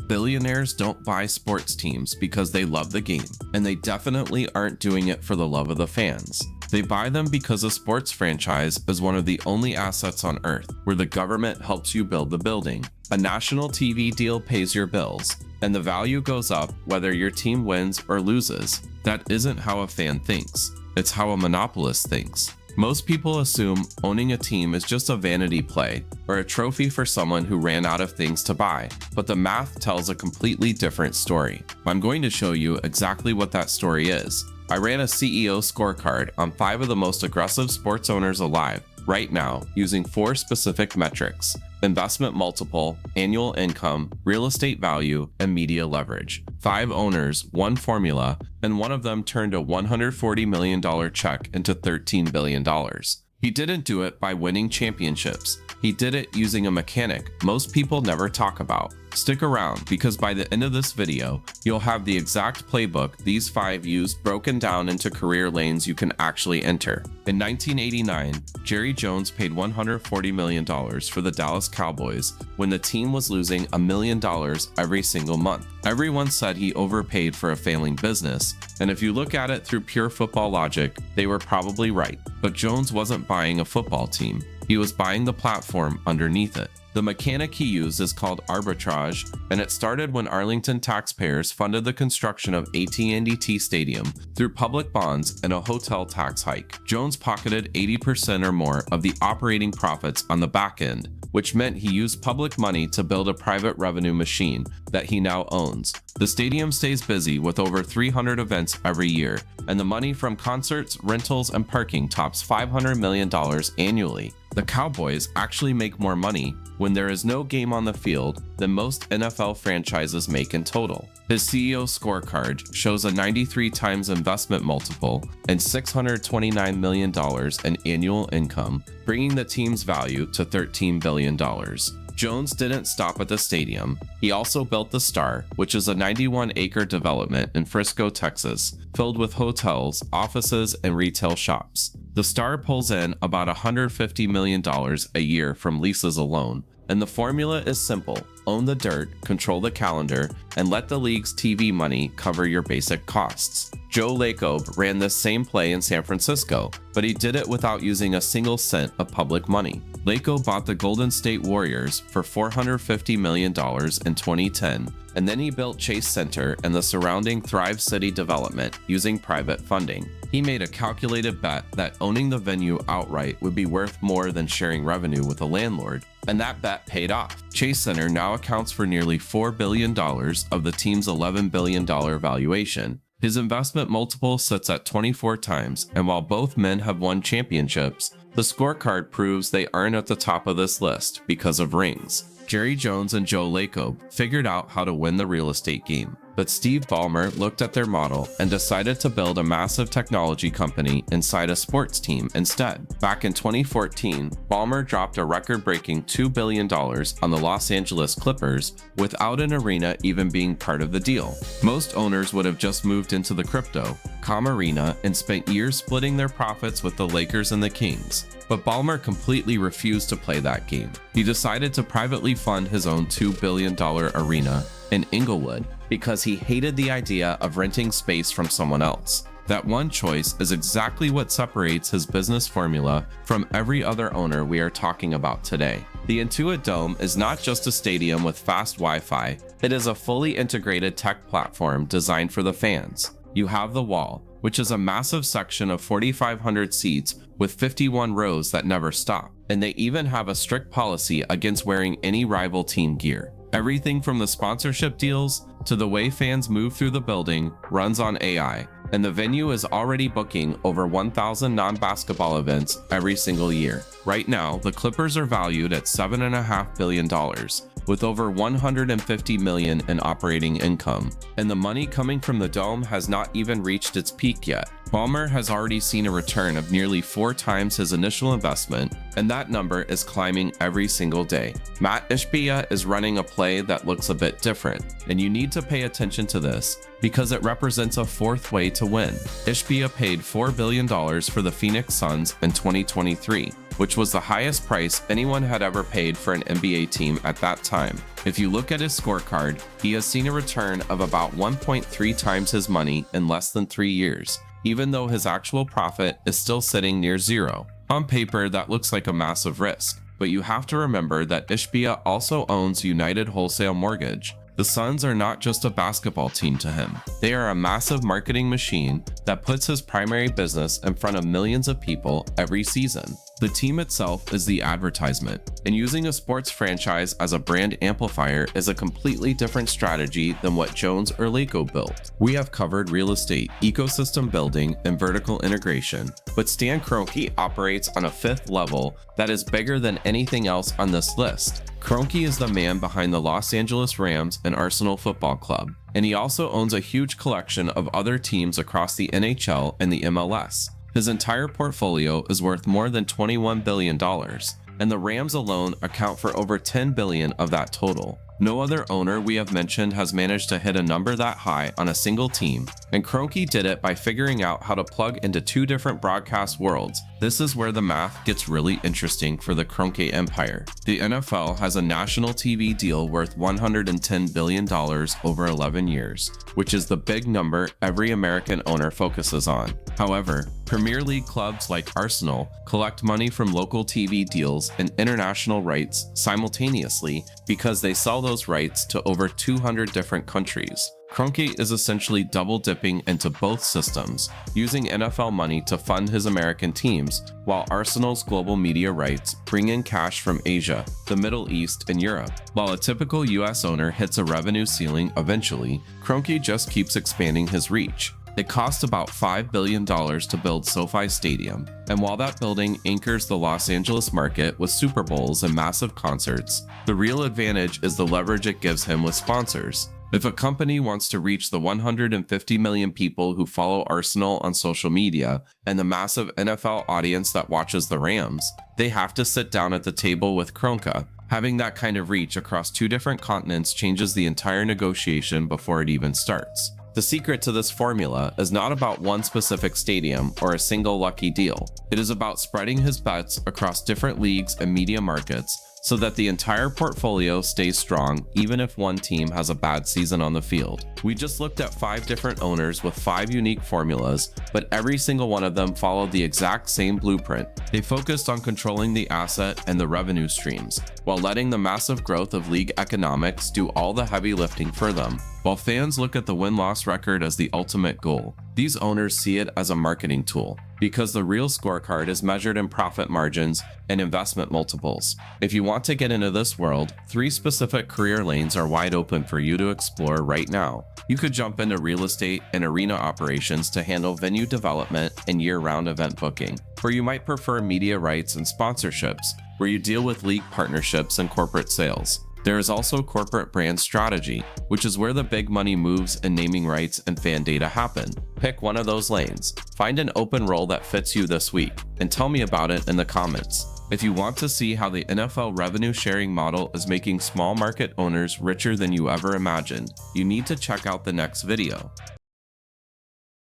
Billionaires don't buy sports teams because they love the game, and they definitely aren't doing it for the love of the fans. They buy them because a sports franchise is one of the only assets on earth where the government helps you build the building. A national TV deal pays your bills, and the value goes up whether your team wins or loses. That isn't how a fan thinks. It's how a monopolist thinks. Most people assume owning a team is just a vanity play or a trophy for someone who ran out of things to buy, but the math tells a completely different story. I'm going to show you exactly what that story is. I ran a CEO scorecard on 5 of the most aggressive sports owners alive right now using 4 specific metrics: investment multiple, annual income, real estate value, and media leverage. 5 owners, 1 formula, and one of them turned a $140 million check into $13 billion. He didn't do it by winning championships. He did it using a mechanic most people never talk about. Stick around, because by the end of this video, you'll have the exact playbook these 5 used broken down into career lanes you can actually enter. In 1989, Jerry Jones paid $140 million for the Dallas Cowboys when the team was losing $1 million every single month. Everyone said he overpaid for a failing business, and if you look at it through pure football logic, they were probably right. But Jones wasn't buying a football team. He was buying the platform underneath it. The mechanic he used is called arbitrage, and it started when Arlington taxpayers funded the construction of AT&T Stadium through public bonds and a hotel tax hike. Jones pocketed 80% or more of the operating profits on the back end, which meant he used public money to build a private revenue machine that he now owns. The stadium stays busy with over 300 events every year, and the money from concerts, rentals, and parking tops $500 million annually. The Cowboys actually make more money when there is no game on the field than most NFL franchises make in total. His CEO scorecard shows a 93 times investment multiple and $629 million in annual income, bringing the team's value to $13 billion. Jones didn't stop at the stadium. He also built the Star, which is a 91-acre development in Frisco, Texas, filled with hotels, offices, and retail shops. The Star pulls in about $150 million a year from leases alone, and the formula is simple: own the dirt, control the calendar, and let the league's TV money cover your basic costs. Joe Lacob ran this same play in San Francisco, but he did it without using a single cent of public money. Lacob bought the Golden State Warriors for $450 million in 2010, and then he built Chase Center and the surrounding Thrive City development using private funding. He made a calculated bet that owning the venue outright would be worth more than sharing revenue with a landlord, and that bet paid off. Chase Center now accounts for nearly $4 billion of the team's $11 billion valuation. His investment multiple sits at 24 times, and while both men have won championships, the scorecard proves they aren't at the top of this list because of rings. Jerry Jones and Joe Lacob figured out how to win the real estate game, but Steve Ballmer looked at their model and decided to build a massive technology company inside a sports team instead. Back in 2014, Ballmer dropped a record-breaking $2 billion on the Los Angeles Clippers without an arena even being part of the deal. Most owners would have just moved into the crypto.com arena and spent years splitting their profits with the Lakers and the Kings. But Ballmer completely refused to play that game. He decided to privately fund his own $2 billion arena in Inglewood because he hated the idea of renting space from someone else. That one choice is exactly what separates his business formula from every other owner we are talking about today. The Intuit Dome is not just a stadium with fast Wi-Fi, it is a fully integrated tech platform designed for the fans. You have the Wall, which is a massive section of 4,500 seats with 51 rows that never stop, and they even have a strict policy against wearing any rival team gear. Everything from the sponsorship deals to the way fans move through the building runs on AI, and the venue is already booking over 1,000 non-basketball events every single year. Right now, the Clippers are valued at $7.5 billion, with over $150 million in operating income, and the money coming from the Dome has not even reached its peak yet. Ballmer has already seen a return of nearly 4 times his initial investment, and that number is climbing every single day. Matt Ishbia is running a play that looks a bit different, and you need to pay attention to this because it represents a 4th way to win. Ishbia paid $4 billion for the Phoenix Suns in 2023. which was the highest price anyone had ever paid for an NBA team at that time. If you look at his scorecard, he has seen a return of about 1.3 times his money in less than 3 years, even though his actual profit is still sitting near zero. On paper, that looks like a massive risk, but you have to remember that Ishbia also owns United Wholesale Mortgage. The Suns are not just a basketball team to him. They are a massive marketing machine that puts his primary business in front of millions of people every season. The team itself is the advertisement, and using a sports franchise as a brand amplifier is a completely different strategy than what Jones or Laco built. We have covered real estate, ecosystem building, and vertical integration, but Stan Kroenke operates on a fifth level that is bigger than anything else on this list. Kroenke is the man behind the Los Angeles Rams and Arsenal Football Club, and he also owns a huge collection of other teams across the NHL and the MLS. His entire portfolio is worth more than $21 billion, and the Rams alone account for over $10 billion of that total. No other owner we have mentioned has managed to hit a number that high on a single team, and Kroenke did it by figuring out how to plug into two different broadcast worlds. This is where the math gets really interesting for the Kroenke empire. The NFL has a national TV deal worth $110 billion over 11 years, which is the big number every American owner focuses on. However, Premier League clubs like Arsenal collect money from local TV deals and international rights simultaneously because they sell those rights to over 200 different countries. Kroenke is essentially double dipping into both systems, using NFL money to fund his American teams, while Arsenal's global media rights bring in cash from Asia, the Middle East, and Europe. While a typical US owner hits a revenue ceiling eventually, Kroenke just keeps expanding his reach. It cost about $5 billion to build SoFi Stadium, and while that building anchors the Los Angeles market with Super Bowls and massive concerts, the real advantage is the leverage it gives him with sponsors. If a company wants to reach the 150 million people who follow Arsenal on social media and the massive NFL audience that watches the Rams, they have to sit down at the table with Kroenke. Having that kind of reach across two different continents changes the entire negotiation before it even starts. The secret to this formula is not about one specific stadium or a single lucky deal. It is about spreading his bets across different leagues and media markets so that the entire portfolio stays strong even if one team has a bad season on the field. We just looked at 5 different owners with 5 unique formulas, but every single one of them followed the exact same blueprint. They focused on controlling the asset and the revenue streams, while letting the massive growth of league economics do all the heavy lifting for them. While fans look at the win-loss record as the ultimate goal, these owners see it as a marketing tool, because the real scorecard is measured in profit margins and investment multiples. If you want to get into this world, 3 specific career lanes are wide open for you to explore right now. You could jump into real estate and arena operations to handle venue development and year-round event booking, or you might prefer media rights and sponsorships, where you deal with league partnerships and corporate sales. There is also corporate brand strategy, which is where the big money moves and naming rights and fan data happen. Pick one of those lanes, find an open role that fits you this week, and tell me about it in the comments. If you want to see how the NFL revenue sharing model is making small market owners richer than you ever imagined, you need to check out the next video.